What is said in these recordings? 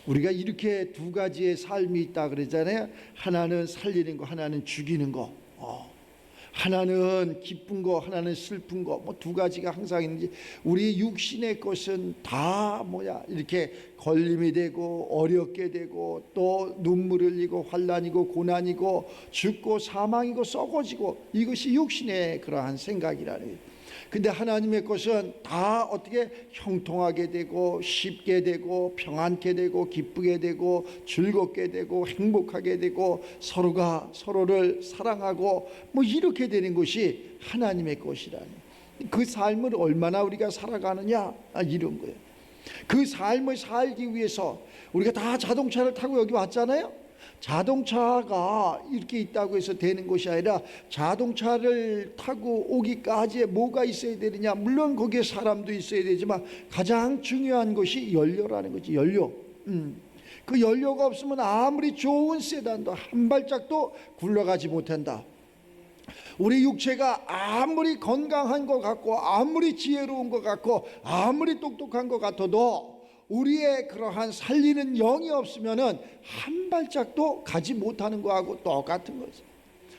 우리가 이렇게 두 가지의 삶이 있다 그러잖아요. 하나는 살리는 거, 하나는 죽이는 거. 하나는 기쁜 거, 하나는 슬픈 거. 뭐 두 가지가 항상 있는지, 우리 육신의 것은 다 이렇게 걸림이 되고 어렵게 되고 또 눈물 흘리고 환난이고 고난이고 죽고 사망이고 썩어지고, 이것이 육신의 그러한 생각이라는 거예요. 근데 하나님의 것은 다 어떻게 형통하게 되고 쉽게 되고 평안케 되고 기쁘게 되고 즐겁게 되고 행복하게 되고 서로가 서로를 사랑하고 뭐 이렇게 되는 것이 하나님의 것이라는, 그 삶을 얼마나 우리가 살아가느냐, 이런 거예요. 그 삶을 살기 위해서 우리가 다 자동차를 타고 여기 왔잖아요. 자동차가 이렇게 있다고 해서 되는 것이 아니라, 자동차를 타고 오기까지에 뭐가 있어야 되느냐, 물론 거기에 사람도 있어야 되지만 가장 중요한 것이 연료라는 거지. 연료. 그 연료가 없으면 아무리 좋은 세단도 한 발짝도 굴러가지 못한다. 우리 육체가 아무리 건강한 것 같고 아무리 지혜로운 것 같고 아무리 똑똑한 것 같아도 우리의 그러한 살리는 영이 없으면은 한 발짝도 가지 못하는 거하고 똑같은 거지.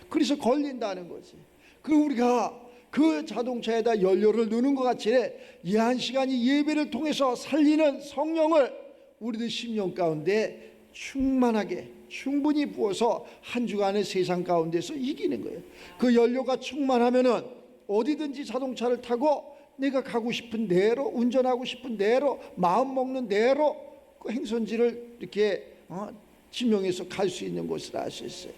그래서 걸린다는 거지. 그 우리가 그 자동차에다 연료를 넣는 것 같이 이 한 시간이 예배를 통해서 살리는 성령을 우리들 심령 가운데 충만하게 충분히 부어서 한 주간의 세상 가운데서 이기는 거예요. 그 연료가 충만하면은 어디든지 자동차를 타고 내가 가고 싶은 대로, 운전하고 싶은 대로, 마음 먹는 대로 그 행선지를 이렇게 지명해서 갈 수 있는 곳을 알 수 있어요.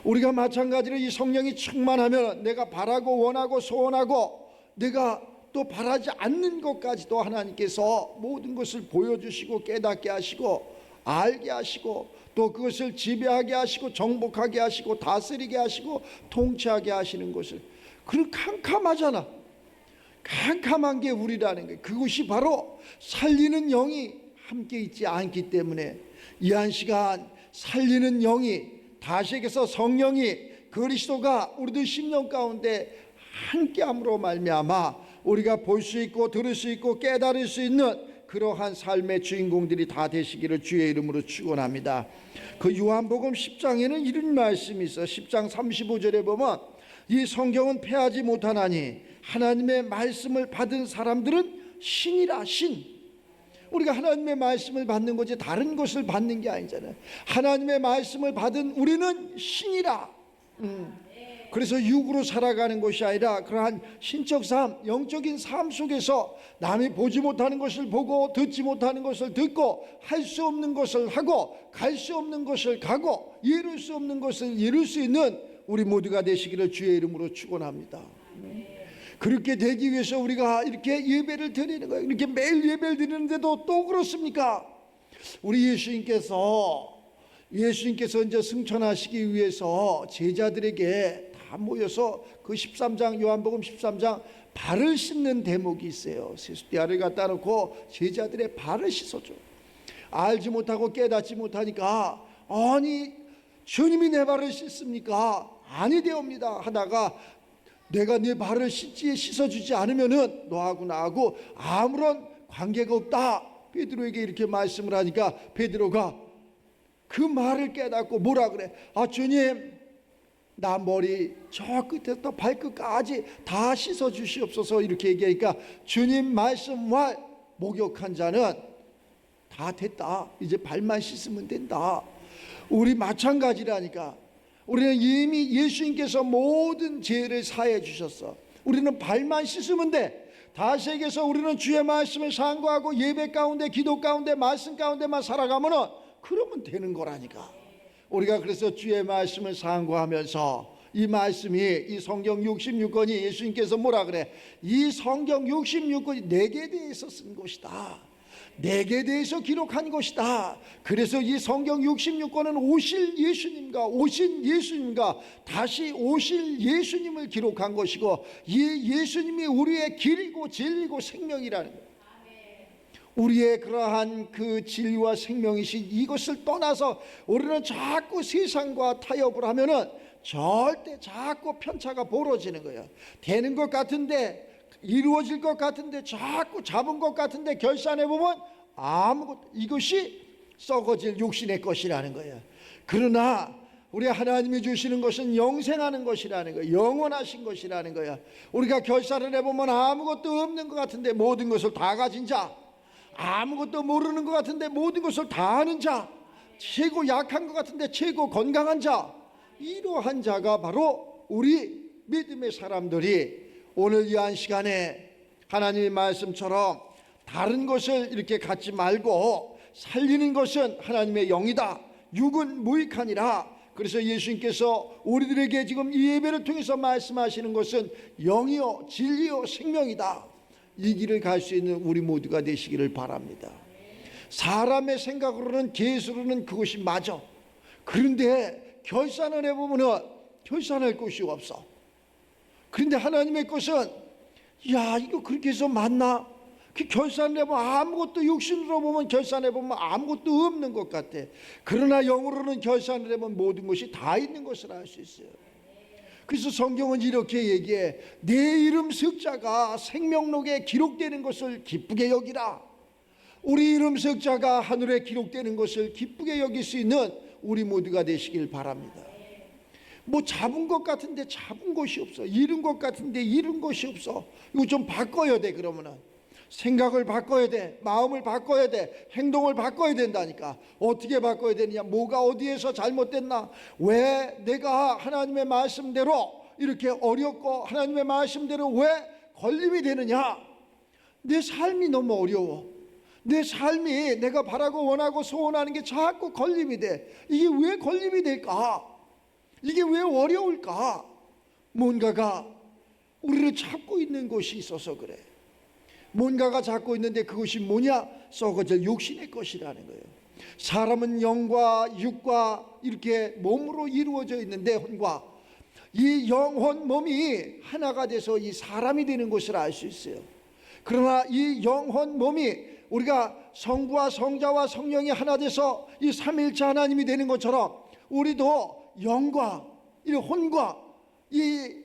우리가 마찬가지로 이 성령이 충만하면 내가 바라고 원하고 소원하고 내가 또 바라지 않는 것까지도 하나님께서 모든 것을 보여주시고 깨닫게 하시고 알게 하시고 또 그것을 지배하게 하시고 정복하게 하시고 다스리게 하시고 통치하게 하시는 것을, 그런 캄캄하잖아. 캄캄한 게 우리라는 거예요. 그것이 바로 살리는 영이 함께 있지 않기 때문에 이 한 시간 살리는 영이, 다시에게서 성령이, 그리스도가 우리들 심령 가운데 함께함으로 말미암아 우리가 볼 수 있고 들을 수 있고 깨달을 수 있는 그러한 삶의 주인공들이 다 되시기를 주의 이름으로 축원합니다. 그 요한복음 10장에는 이런 말씀이 있어. 10장 35절에 보면 이 성경은 패하지 못하나니 하나님의 말씀을 받은 사람들은 신이라. 신. 우리가 하나님의 말씀을 받는 거지 다른 것을 받는 게 아니잖아요. 하나님의 말씀을 받은 우리는 신이라. 그래서 육으로 살아가는 것이 아니라 그러한 신적 삶, 영적인 삶 속에서 남이 보지 못하는 것을 보고 듣지 못하는 것을 듣고 할 수 없는 것을 하고 갈 수 없는 것을 가고 이룰 수 없는 것을 이룰 수 있는 우리 모두가 되시기를 주의 이름으로 축원합니다. 그렇게 되기 위해서 우리가 이렇게 예배를 드리는 거예요. 이렇게 매일 예배를 드리는데도 또 그렇습니까? 우리 예수님께서 이제 승천하시기 위해서 제자들에게 다 모여서 그 13장, 요한복음 13장 발을 씻는 대목이 있어요. 세숫대야를 갖다 놓고 제자들의 발을 씻어줘. 알지 못하고 깨닫지 못하니까, 아니 주님이 내 발을 씻습니까? 아니되옵니다 하다가, 내가 네 발을 씻어주지 않으면은 너하고 나하고 아무런 관계가 없다, 베드로에게 이렇게 말씀을 하니까 베드로가 그 말을 깨닫고 뭐라 그래? 주님, 나 머리 저 끝에부터 발끝까지 다 씻어주시옵소서 이렇게 얘기하니까, 주님 말씀을 목욕한 자는 다 됐다, 이제 발만 씻으면 된다. 우리 마찬가지라니까. 우리는 이미 예수님께서 모든 죄를 사해 주셨어. 우리는 발만 씻으면 돼. 다시에게서 우리는 주의 말씀을 상고하고 예배 가운데, 기도 가운데, 말씀 가운데만 살아가면은 그러면 되는 거라니까. 우리가 그래서 주의 말씀을 상고하면서 이 말씀이, 이 성경 66권이 예수님께서 뭐라 그래? 이 성경 66권이 내게 대해서 쓴 것이다, 내게 대해서 기록한 것이다. 그래서 이 성경 66권은 오실 예수님과 다시 오실 예수님을 기록한 것이고, 이 예수님이 우리의 길이고 진리고 생명이라는 거예요. 우리의 그러한 그 진리와 생명이신 이것을 떠나서 우리는 자꾸 세상과 타협을 하면은 절대 자꾸 편차가 벌어지는 거예요. 되는 것 같은데, 이루어질 것 같은데, 자꾸 잡은 것 같은데 결산해 보면 아무것도. 이것이 썩어질 욕심의 것이라는 거예요. 그러나 우리 하나님이 주시는 것은 영생하는 것이라는 거예요. 영원하신 것이라는 거예요. 우리가 결산을 해보면 아무것도 없는 것 같은데 모든 것을 다 가진 자, 아무것도 모르는 것 같은데 모든 것을 다 아는 자, 최고 약한 것 같은데 최고 건강한 자, 이러한 자가 바로 우리 믿음의 사람들이 오늘 이 한 시간에 하나님의 말씀처럼 다른 것을 이렇게 갖지 말고 살리는 것은 하나님의 영이다. 육은 무익하니라. 그래서 예수님께서 우리들에게 지금 이 예배를 통해서 말씀하시는 것은 영이요 진리요 생명이다. 이 길을 갈 수 있는 우리 모두가 되시기를 바랍니다. 사람의 생각으로는 계수로는 그것이 맞아. 그런데 결산을 해보면 결산할 곳이 없어. 그런데 하나님의 것은 야 이거 그렇게 해서 맞나? 그 결산을 해보면 아무것도 육신으로 보면 결산해 보면 아무것도 없는 것 같아. 그러나 영으로는 결산을 해보면 모든 것이 다 있는 것을 알 수 있어요. 그래서 성경은 이렇게 얘기해. 내 이름 석자가 생명록에 기록되는 것을 기쁘게 여기라. 우리 이름 석자가 하늘에 기록되는 것을 기쁘게 여길 수 있는 우리 모두가 되시길 바랍니다. 뭐 잡은 것 같은데 잡은 것이 없어. 잃은 것 같은데 잃은 것이 없어. 이거 좀 바꿔야 돼. 그러면은 생각을 바꿔야 돼. 마음을 바꿔야 돼. 행동을 바꿔야 된다니까. 어떻게 바꿔야 되느냐? 뭐가 어디에서 잘못됐나? 왜 내가 하나님의 말씀대로 이렇게 어렵고 하나님의 말씀대로 왜 걸림이 되느냐? 내 삶이 너무 어려워. 내 삶이 내가 바라고 원하고 소원하는 게 자꾸 걸림이 돼. 이게 왜 걸림이 될까? 이게 왜 어려울까? 뭔가가 우리를 잡고 있는 것이 있어서 그래. 뭔가가 잡고 있는데 그것이 뭐냐? 썩어질 육신의 것이라는 거예요. 사람은 영과 육과 이렇게 몸으로 이루어져 있는데 혼과 이 영혼 몸이 하나가 돼서 이 사람이 되는 것을 알 수 있어요. 그러나 이 영혼 몸이 우리가 성부와 성자와 성령이 하나 돼서 이 삼일체 하나님이 되는 것처럼 우리도 영과 이 혼과 이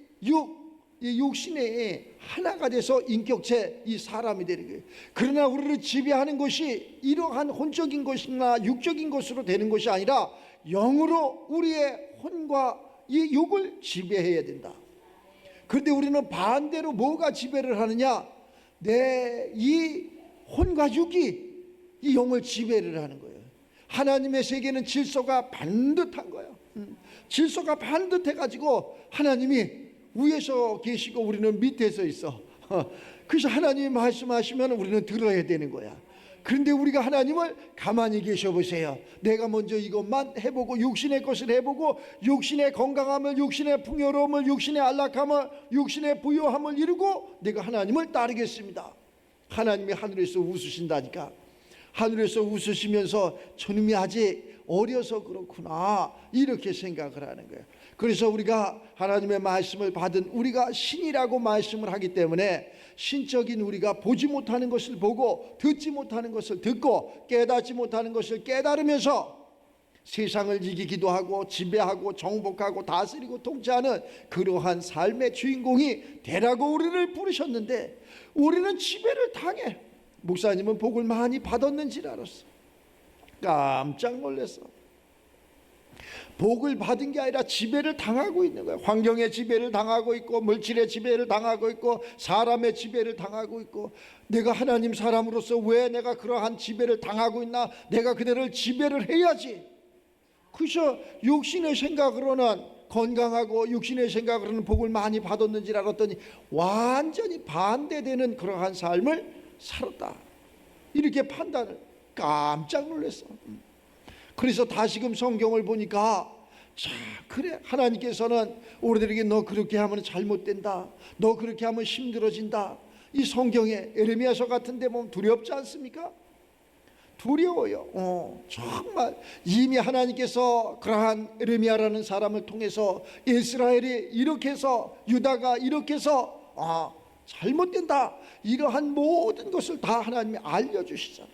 육신의 하나가 돼서 인격체 이 사람이 되는 거예요. 그러나 우리를 지배하는 것이 이러한 혼적인 것이나 육적인 것으로 되는 것이 아니라 영으로 우리의 혼과 이 육을 지배해야 된다. 그런데 우리는 반대로 뭐가 지배를 하느냐? 내 이 혼과 육이 이 영을 지배를 하는 거예요. 하나님의 세계는 질서가 반듯한 거예요. 질서가 반듯해가지고 하나님이 위에서 계시고 우리는 밑에서 있어. 그래서 하나님이 말씀하시면 우리는 들어야 되는 거야. 그런데 우리가 하나님을 가만히 계셔 보세요. 내가 먼저 이것만 해보고 육신의 것을 해보고 육신의 건강함을, 육신의 풍요로움을, 육신의 안락함을, 육신의 부유함을 이루고 내가 하나님을 따르겠습니다. 하나님이 하늘에서 웃으신다니까. 하늘에서 웃으시면서 저놈이 아직 어려서 그렇구나 이렇게 생각을 하는 거예요. 그래서 우리가 하나님의 말씀을 받은 우리가 신이라고 말씀을 하기 때문에 신적인 우리가 보지 못하는 것을 보고 듣지 못하는 것을 듣고 깨닫지 못하는 것을 깨달으면서 세상을 이기기도 하고 지배하고 정복하고 다스리고 통치하는 그러한 삶의 주인공이 되라고 우리를 부르셨는데 우리는 지배를 당해. 목사님은 복을 많이 받았는지 알았어. 깜짝 놀랐어. 복을 받은 게 아니라 지배를 당하고 있는 거야. 환경의 지배를 당하고 있고 물질의 지배를 당하고 있고 사람의 지배를 당하고 있고 내가 하나님 사람으로서 왜 내가 그러한 지배를 당하고 있나? 내가 그들을 지배를 해야지. 그래서 육신의 생각으로는 건강하고 육신의 생각으로는 복을 많이 받았는지 알았더니 완전히 반대되는 그러한 삶을 살았다. 이렇게 판단을 깜짝 놀랐어. 그래서 다시금 성경을 보니까 자 그래 하나님께서는 우리들에게 너 그렇게 하면 잘못된다. 너 그렇게 하면 힘들어진다. 이 성경에 에레미야서 같은 데 보면 두렵지 않습니까? 두려워요. 정말 이미 하나님께서 그러한 에레미야라는 사람을 통해서 이스라엘이 이렇게 해서 유다가 이렇게 해서 잘못된다. 이러한 모든 것을 다 하나님이 알려주시잖아요.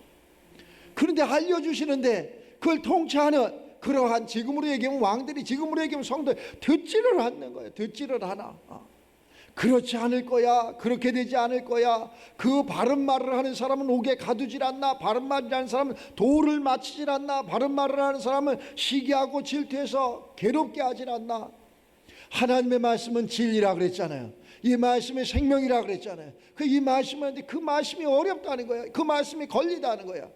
그런데 알려주시는데 그걸 통치하는 그러한 지금으로 얘기하면 왕들이 지금으로 얘기하면 성도들 듣지를 않는 거예요. 듣지를 않아. 그렇지 않을 거야. 그렇게 되지 않을 거야. 그 바른 말을 하는 사람은 옥에 가두질 않나. 바른 말을 하는 사람은 돌을 맞히질 않나. 바른 말을 하는 사람은 시기하고 질투해서 괴롭게 하질 않나. 하나님의 말씀은 진리라 그랬잖아요. 이 말씀이 생명이라 그랬잖아요. 이 말씀인데 그 말씀이 어렵다는 거야. 그 말씀이 걸리다는 거야.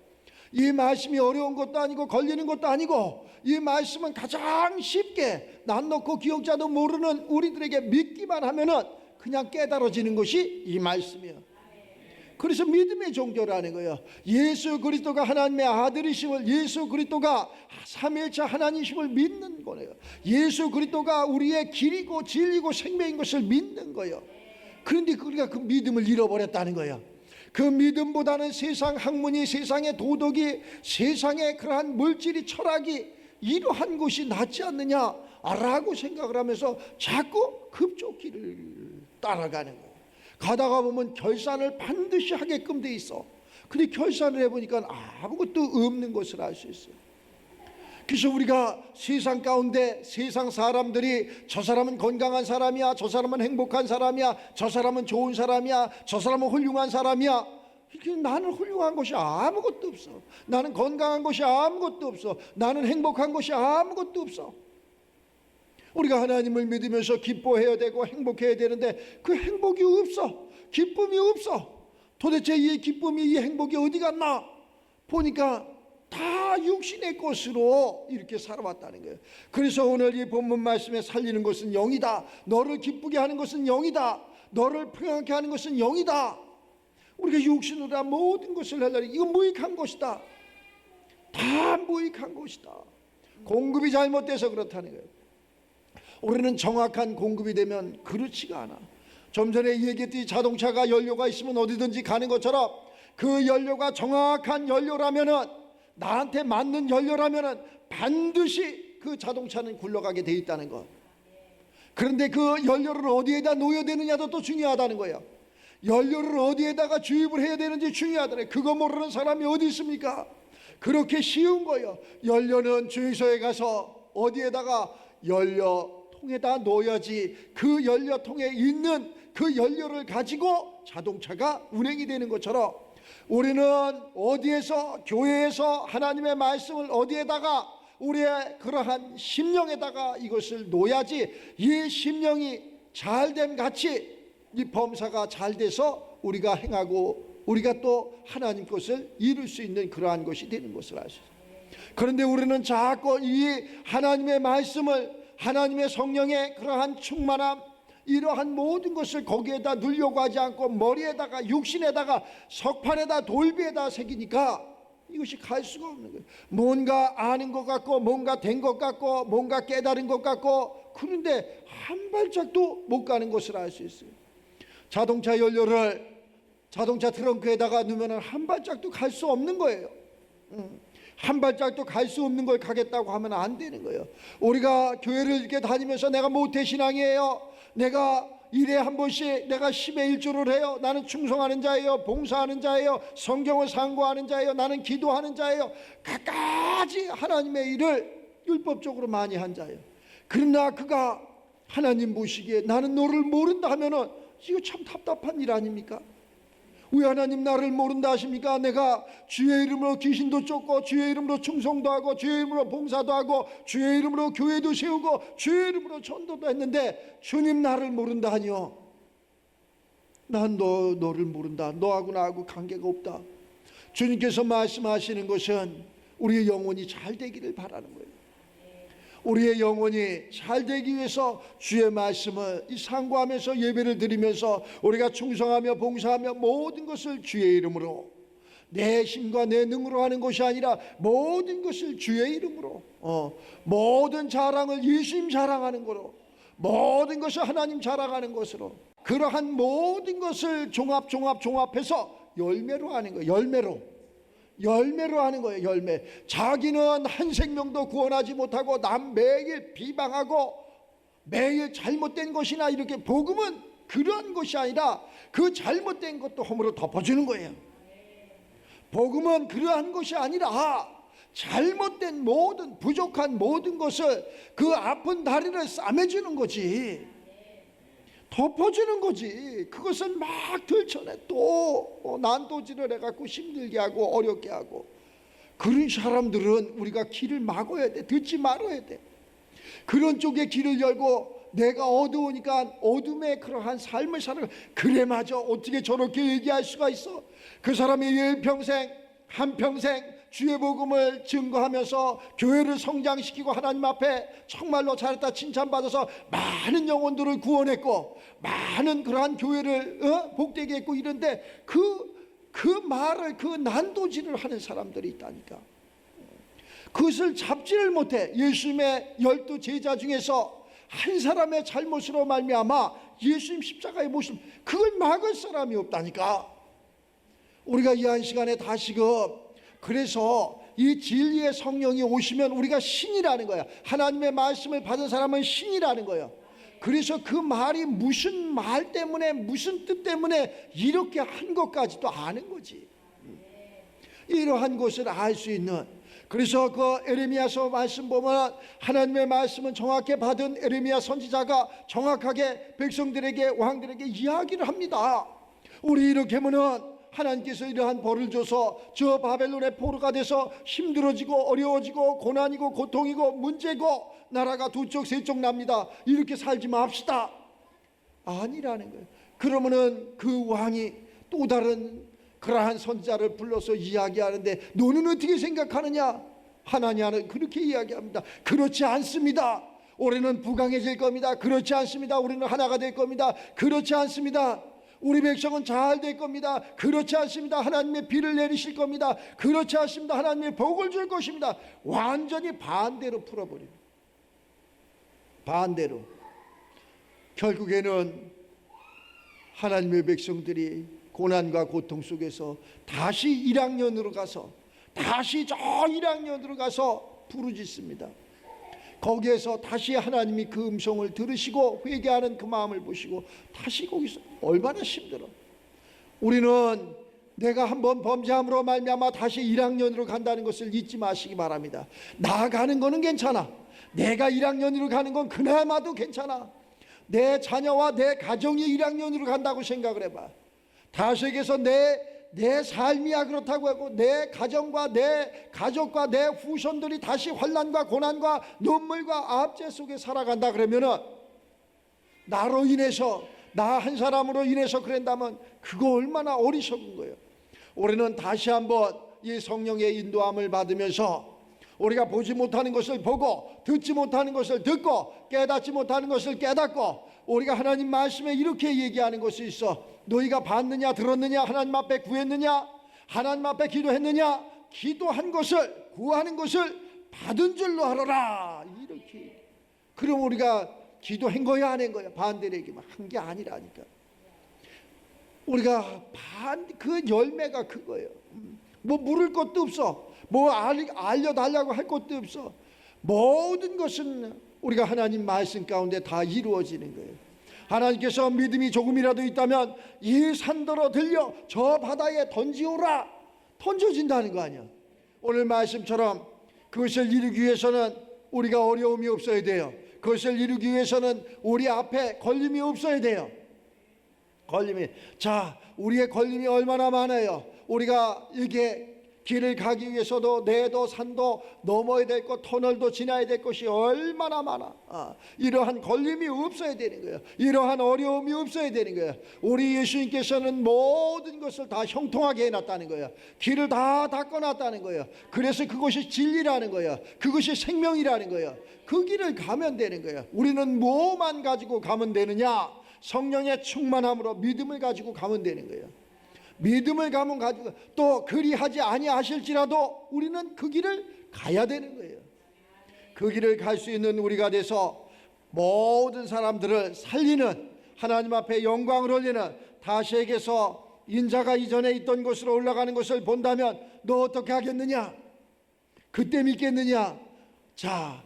이 말씀이 어려운 것도 아니고 걸리는 것도 아니고, 이 말씀은 가장 쉽게 난 놓고 기억자도 모르는 우리들에게 믿기만 하면은 그냥 깨달아지는 것이 이 말씀이에요. 그래서 믿음의 종교라는 거예요. 예수 그리스도가 하나님의 아들이심을, 예수 그리스도가 삼위일체 하나님이심을 믿는 거예요. 예수 그리스도가 우리의 길이고 진리고 생명인 것을 믿는 거예요. 그런데 우리가 그 믿음을 잃어버렸다는 거예요. 그 믿음보다는 세상 학문이, 세상의 도덕이, 세상의 그러한 물질이, 철학이 이러한 것이 낫지 않느냐라고 생각을 하면서 자꾸 그쪽 길을 따라가는 거예요. 가다가 보면 결산을 반드시 하게끔 돼 있어. 근데 결산을 해보니까 아무것도 없는 것을 알 수 있어요. 그래서 우리가 세상 가운데 세상 사람들이 저 사람은 건강한 사람이야, 저 사람은 행복한 사람이야, 저 사람은 좋은 사람이야, 저 사람은 훌륭한 사람이야. 이렇게 나는 훌륭한 것이 아무것도 없어. 나는 건강한 것이 아무것도 없어. 나는 행복한 것이 아무것도 없어. 우리가 하나님을 믿으면서 기뻐해야 되고 행복해야 되는데 그 행복이 없어. 기쁨이 없어. 도대체 이 기쁨이, 이 행복이 어디 갔나 보니까 다 육신의 것으로 이렇게 살아왔다는 거예요. 그래서 오늘 이 본문 말씀에 살리는 것은 영이다. 너를 기쁘게 하는 것은 영이다. 너를 평안케 하는 것은 영이다. 우리가 육신으로 모든 것을 하려니 이건 무익한 것이다. 다 무익한 것이다. 공급이 잘못돼서 그렇다는 거예요. 우리는 정확한 공급이 되면 그렇지가 않아. 좀 전에 얘기했듯이 자동차가 연료가 있으면 어디든지 가는 것처럼 그 연료가 정확한 연료라면은, 나한테 맞는 연료라면은 반드시 그 자동차는 굴러가게 돼 있다는 것. 그런데 그 연료를 어디에다 놓여야 되느냐도 또 중요하다는 거예요. 연료를 어디에다가 주입을 해야 되는지 중요하더래. 그거 모르는 사람이 어디 있습니까? 그렇게 쉬운 거예요. 연료는 주유소에 가서 어디에다가 연료통에다 넣어야지 그 연료통에 있는 그 연료를 가지고 자동차가 운행이 되는 것처럼 우리는 어디에서, 교회에서 하나님의 말씀을 어디에다가, 우리의 그러한 심령에다가 이것을 놓아야지 이 심령이 잘됨 같이 이 범사가 잘 돼서 우리가 행하고 우리가 또 하나님 것을 이룰 수 있는 그러한 것이 되는 것을 알 수 있어요. 그런데 우리는 자꾸 이 하나님의 말씀을, 하나님의 성령의 그러한 충만함, 이러한 모든 것을 거기에다 넣으려고 하지 않고 머리에다가, 육신에다가, 석판에다, 돌비에다 새기니까 이것이 갈 수가 없는 거예요. 뭔가 아는 것 같고, 뭔가 된 것 같고, 뭔가 깨달은 것 같고, 그런데 한 발짝도 못 가는 것을 알 수 있어요. 자동차 연료를 자동차 트렁크에다가 넣으면 한 발짝도 갈 수 없는 거예요. 한 발짝도 갈 수 없는 걸 가겠다고 하면 안 되는 거예요. 우리가 교회를 이렇게 다니면서 내가 모태신앙이에요, 내가 일에 한 번씩 내가 10의 1조를 해요, 나는 충성하는 자예요, 봉사하는 자예요, 성경을 상고하는 자예요, 나는 기도하는 자예요, 갖가지 하나님의 일을 율법적으로 많이 한 자예요. 그러나 그가 하나님 보시기에 나는 너를 모른다 하면은 이거 참 답답한 일 아닙니까? 왜 하나님 나를 모른다 하십니까? 내가 주의 이름으로 귀신도 쫓고, 주의 이름으로 충성도 하고, 주의 이름으로 봉사도 하고, 주의 이름으로 교회도 세우고, 주의 이름으로 전도도 했는데 주님 나를 모른다 하니요. 난 너를 모른다. 너하고 나하고 관계가 없다. 주님께서 말씀하시는 것은 우리의 영혼이 잘 되기를 바라는 거예요. 우리의 영혼이 잘 되기 위해서 주의 말씀을 상고하면서 예배를 드리면서 우리가 충성하며 봉사하며 모든 것을 주의 이름으로, 내 힘과 내 능으로 하는 것이 아니라 모든 것을 주의 이름으로, 모든 자랑을 예수님 자랑하는 거로, 모든 것을 하나님 자랑하는 것으로, 그러한 모든 것을 종합해서 열매로 하는 거예요. 열매로 하는 거예요. 열매. 자기는 한 생명도 구원하지 못하고 남 매일 비방하고 매일 잘못된 것이나 이렇게, 복음은 그런 것이 아니라 그 잘못된 것도 허물어 덮어주는 거예요. 복음은 그러한 것이 아니라 잘못된 모든, 부족한 모든 것을, 그 아픈 다리를 싸매주는 거지. 덮어주는 거지. 그것을 막 들춰내 또 난도질을 해갖고 힘들게 하고 어렵게 하고. 그런 사람들은 우리가 길을 막아야 돼. 듣지 말아야 돼. 그런 쪽에 길을 열고 내가 어두우니까 어둠의 그러한 삶을 살아. 그래 맞아. 어떻게 저렇게 얘기할 수가 있어. 그 사람이 일평생 한평생 주의 복음을 증거하면서 교회를 성장시키고 하나님 앞에 정말로 잘했다 칭찬받아서 많은 영혼들을 구원했고 많은 그러한 교회를 복되게 했고 이런데 그 말을 그 난도질을 하는 사람들이 있다니까. 그것을 잡지를 못해. 예수님의 12 제자 중에서 한 사람의 잘못으로 말미암아 예수님 십자가에 모심 그걸 막을 사람이 없다니까. 우리가 이 한 시간에 다시금 그래서 이 진리의 성령이 오시면 우리가 신이라는 거야. 하나님의 말씀을 받은 사람은 신이라는 거야. 그래서 그 말이 무슨 말 때문에 무슨 뜻 때문에 이렇게 한 것까지도 아는 거지. 이러한 것을 알 수 있는. 그래서 그 에레미야서 말씀 보면 하나님의 말씀은 정확히 받은 에레미야 선지자가 정확하게 백성들에게 왕들에게 이야기를 합니다. 우리 이렇게 하면은 하나님께서 이러한 벌을 줘서 저 바벨론의 포로가 돼서 힘들어지고 어려워지고 고난이고 고통이고 문제고 나라가 두 쪽 세 쪽 납니다. 이렇게 살지 맙시다. 아니라는 거예요. 그러면은 그 왕이 또 다른 그러한 선지자를 불러서 이야기하는데 너는 어떻게 생각하느냐? 하나님은 그렇게 이야기합니다. 그렇지 않습니다. 올해는 부강해질 겁니다. 그렇지 않습니다. 우리는 하나가 될 겁니다. 그렇지 않습니다. 우리 백성은 잘 될 겁니다. 그렇지 않습니다. 하나님의 비를 내리실 겁니다. 그렇지 않습니다. 하나님의 복을 줄 것입니다. 완전히 반대로 풀어버립니다. 반대로. 결국에는 하나님의 백성들이 고난과 고통 속에서 다시 1학년으로 가서 다시 저 1학년으로 가서 부르짖습니다. 거기에서 다시 하나님이 그 음성을 들으시고 회개하는 그 마음을 보시고 다시 거기서 얼마나 힘들어. 우리는 내가 한번 범죄함으로 말미암아 다시 1학년으로 간다는 것을 잊지 마시기 바랍니다. 나아가는 거는 괜찮아. 내가 1학년으로 가는 건 그나마도 괜찮아. 내 자녀와 내 가정이 1학년으로 간다고 생각을 해봐. 다시에게서 내 삶이야 그렇다고 하고 내 가정과 내 가족과 내 후손들이 다시 환난과 고난과 눈물과 압제 속에 살아간다 그러면은 나로 인해서 나 한 사람으로 인해서 그런다면 그거 얼마나 어리석은 거예요. 올해는 다시 한번 이 성령의 인도함을 받으면서 우리가 보지 못하는 것을 보고 듣지 못하는 것을 듣고 깨닫지 못하는 것을 깨닫고 우리가 하나님 말씀에 이렇게 얘기하는 것이 있어. 너희가 봤느냐 들었느냐 하나님 앞에 구했느냐 하나님 앞에 기도했느냐 기도한 것을 구하는 것을 받은 줄로 알아라. 이렇게. 그럼 우리가 기도한 거야 안 한 거야? 반대로 얘기하면 한 게 아니라니까. 우리가 그 열매가 그거예요. 뭐 물을 것도 없어. 뭐 알려달라고 할 것도 없어. 모든 것은 우리가 하나님 말씀 가운데 다 이루어지는 거예요. 하나님께서 믿음이 조금이라도 있다면 이 산더러 들려 저 바다에 던지오라. 던져진다는 거 아니야. 오늘 말씀처럼 그것을 이루기 위해서는 우리가 어려움이 없어야 돼요. 그것을 이루기 위해서는 우리 앞에 걸림이 없어야 돼요. 걸림이. 자, 우리의 걸림이 얼마나 많아요. 우리가 이게 길을 가기 위해서도 내도 산도 넘어야 될 것, 터널도 지나야 될 것이 얼마나 많아. 이러한 걸림이 없어야 되는 거예요. 이러한 어려움이 없어야 되는 거예요. 우리 예수님께서는 모든 것을 다 형통하게 해놨다는 거예요. 길을 다 닦아놨다는 거예요. 그래서 그것이 진리라는 거예요. 그것이 생명이라는 거예요. 그 길을 가면 되는 거예요. 우리는 뭐만 가지고 가면 되느냐? 성령의 충만함으로 믿음을 가지고 가면 되는 거예요. 믿음을 가면 가지고 또 그리하지 아니하실지라도 우리는 그 길을 가야 되는 거예요. 그 길을 갈 수 있는 우리가 돼서 모든 사람들을 살리는 하나님 앞에 영광을 올리는 다시에게서 인자가 이전에 있던 곳으로 올라가는 것을 본다면 너 어떻게 하겠느냐? 그때 믿겠느냐? 자,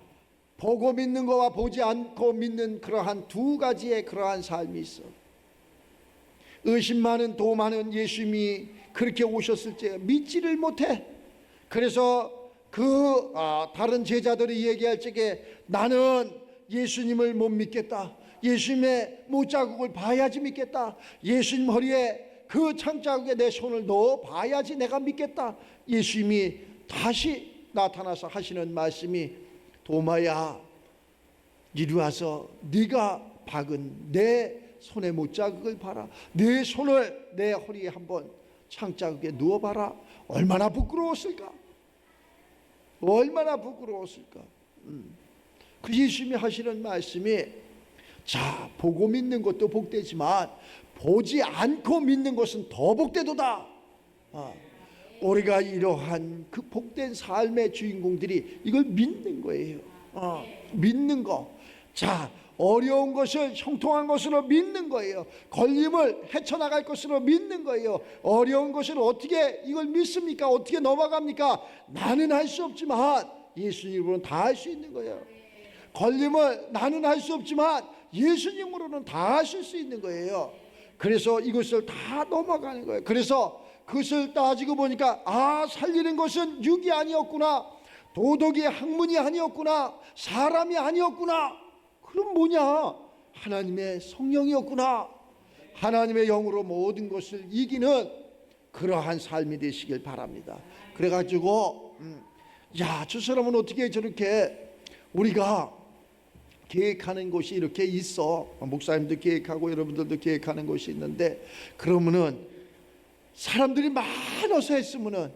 보고 믿는 거와 보지 않고 믿는 그러한 두 가지의 그러한 삶이 있어. 의심 많은 도 많은 예수님이 그렇게 오셨을 때 믿지를 못해. 그래서 다른 제자들이 얘기할 적에 나는 예수님을 못 믿겠다. 예수님의 못자국을 봐야지 믿겠다. 예수님 허리에 그 창자국에 내 손을 넣어 봐야지 내가 믿겠다. 예수님이 다시 나타나서 하시는 말씀이 도마야, 이리 와서 네가 박은 내 손의 못자국을 봐라. 내 손을 내 허리에 한번 창자국에 누워봐라. 얼마나 부끄러웠을까? 얼마나 부끄러웠을까? 그 예수님이 하시는 말씀이, 자, 보고 믿는 것도 복되지만 보지 않고 믿는 것은 더 복되도다. 우리가 이러한 그 복된 삶의 주인공들이 이걸 믿는 거예요. 믿는 거. 자, 어려운 것을 형통한 것으로 믿는 거예요. 걸림을 헤쳐나갈 것으로 믿는 거예요. 어려운 것을 어떻게 이걸 믿습니까? 어떻게 넘어갑니까? 나는 할 수 없지만 예수님으로는 다 할 수 있는 거예요. 걸림을 나는 할 수 없지만 예수님으로는 다 하실 수 있는 거예요. 그래서 이것을 다 넘어가는 거예요. 그래서 그것을 따지고 보니까, 아, 살리는 것은 육이 아니었구나, 도덕이 학문이 아니었구나, 사람이 아니었구나. 그럼 뭐냐? 하나님의 성령이었구나. 하나님의 영으로 모든 것을 이기는 그러한 삶이 되시길 바랍니다. 그래가지고 야, 저 사람은 어떻게 저렇게, 우리가 계획하는 곳이 이렇게 있어. 목사님도 계획하고 여러분들도 계획하는 곳이 있는데, 그러면은 사람들이 많아서 했으면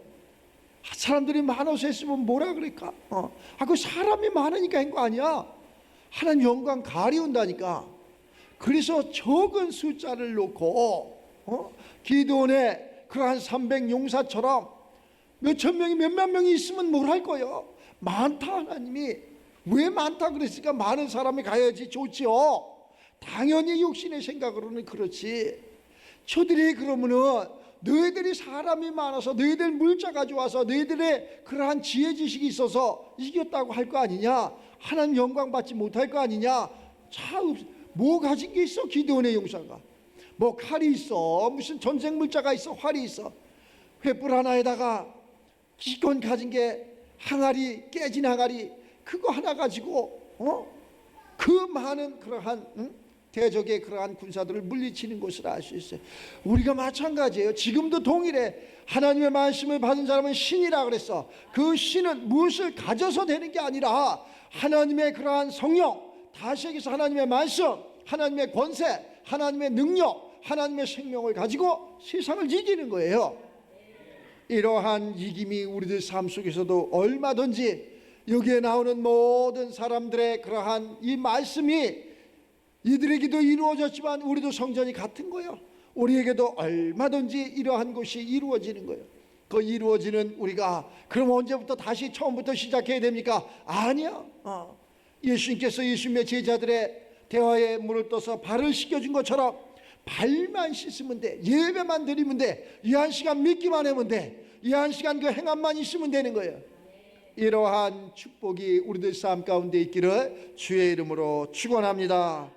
뭐라 그럴까? 그 사람이 많으니까 한 거 아니야. 하나님 영광 가리운다니까. 그래서 적은 숫자를 놓고 기드온의 그러한 300 용사처럼 몇천 명이 몇만 명이 있으면 뭘 할 거예요? 많다. 하나님이 왜 많다 그랬으니까 많은 사람이 가야지 좋지요. 당연히 육신의 생각으로는 그렇지. 저들이 그러면은 너희들이 사람이 많아서, 너희들 물자가 좋아서, 너희들의 그러한 지혜 지식이 있어서 이겼다고 할 거 아니냐? 하나님 영광 받지 못할 거 아니냐? 참, 뭐 가진 게 있어? 기드온의 용사가 뭐 칼이 있어, 무슨 전쟁 물자가 있어, 활이 있어. 횃불 하나에다가 기껏 가진 게 항아리, 깨진 항아리, 그거 하나 가지고 그 많은 그러한 대적의 그러한 군사들을 물리치는 것을 알 수 있어요. 우리가 마찬가지예요. 지금도 동일해. 하나님의 말씀을 받은 사람은 신이라 그랬어. 그 신은 무엇을 가져서 되는 게 아니라 하나님의 그러한 성령, 다시 얘기해서 하나님의 말씀, 하나님의 권세, 하나님의 능력, 하나님의 생명을 가지고 세상을 이기는 거예요. 이러한 이김이 우리들 삶 속에서도 얼마든지, 여기에 나오는 모든 사람들의 그러한 이 말씀이 이들에게도 이루어졌지만 우리도 성전이 같은 거예요. 우리에게도 얼마든지 이러한 것이 이루어지는 거예요. 그 이루어지는 우리가 그럼 언제부터 다시 처음부터 시작해야 됩니까? 아니야. 예수님께서 예수님의 제자들의 대화에 물을 떠서 발을 씻겨준 것처럼 발만 씻으면 돼. 예배만 드리면 돼. 이 한 시간 믿기만 하면 돼. 이 한 시간 그 행함만 있으면 되는 거예요. 이러한 축복이 우리들 삶 가운데 있기를 주의 이름으로 축원합니다.